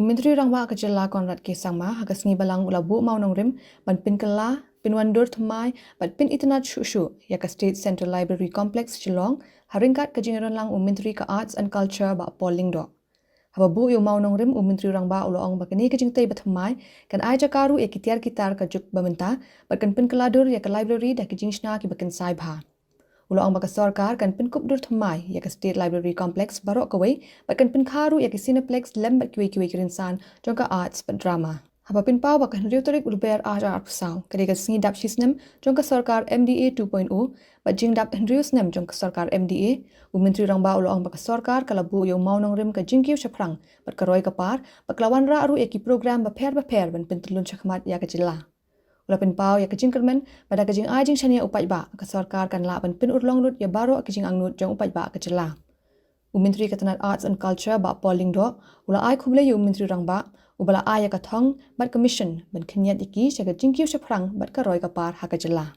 Menteri Rangba Kejela Konrad Kesangma hagas ngi balang ulabu mau nongrim ban pin kala pin wandur thymmai ban pin itnat shushu ya ka State Central Library Complex Shillong haringkat kejingeran lang Menteri ka Arts and Culture ba polling do. Hababu yo mau nongrim Menteri Rangba uloong bakani kejingtai ba thymmai kan ai jakaru e kitiar kitar ka juk bamenta ban pin kaladur ya ka library da kejingshna ki bakan sai bha. Uloong baka sarkar kan pin kupdur thymmai ya ka State Library Complex barok kawai bakan pin kharu ya ka Cineplex lembak kiwi kirinsan jongka arts but drama. Haba pin pau baka hendriotorik ulber ajar pusau kadega singi dap shisnem jongka sarkar MDA 2.0 ba jing dap hendriosnem jongka sarkar MDA Menteri Rangba uloong baka sarkar kalabu yo mau nongrim ka jingkiu shaprang bat karoi kapar baklawan ra aru eki program ba pher ban pin tulun chakmat ya ka jilla. Ulapin pau ya kajing kermen pada kajing ajing shania upai ba ka sarkar kan la ban pin urlong lut ya baro kajing angnut jong upai ba ka jela. Menteri Katanat Arts and Culture ba polling do ula ai khuble yu Menteri Rangba ubala ai ka thong bat commission ban khinyat iki sha kajing kiu shaprang bat ka roi ka par ha ka jela.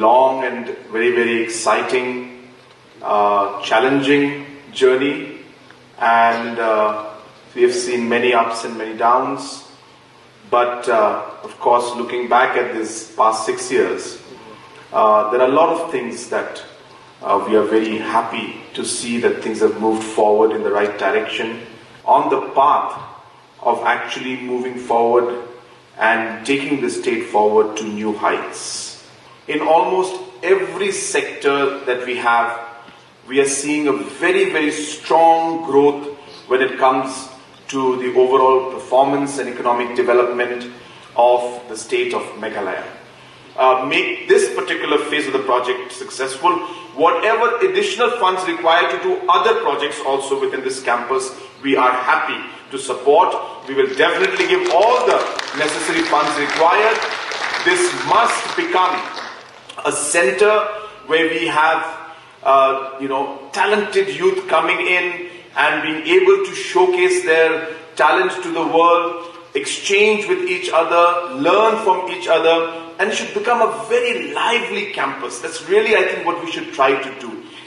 Long and very exciting, challenging journey, and we have seen many ups and many downs. But of course, looking back at this past 6 years, there are a lot of things that we are very happy to see that things have moved forward in the right direction, on the path of actually moving forward and taking the state forward to new heights. In almost every sector that we have, we are seeing a very strong growth when it comes to the overall performance and economic development of the state of Meghalaya. Make this particular phase of the project successful. Whatever additional funds required to do other projects also within this campus, we are happy to support. We will definitely give all the necessary funds required. This must become a center where we have talented youth coming in and being able to showcase their talent to the world, exchange with each other, learn from each other, and it should become a very lively campus. That's really, I think, what we should try to do.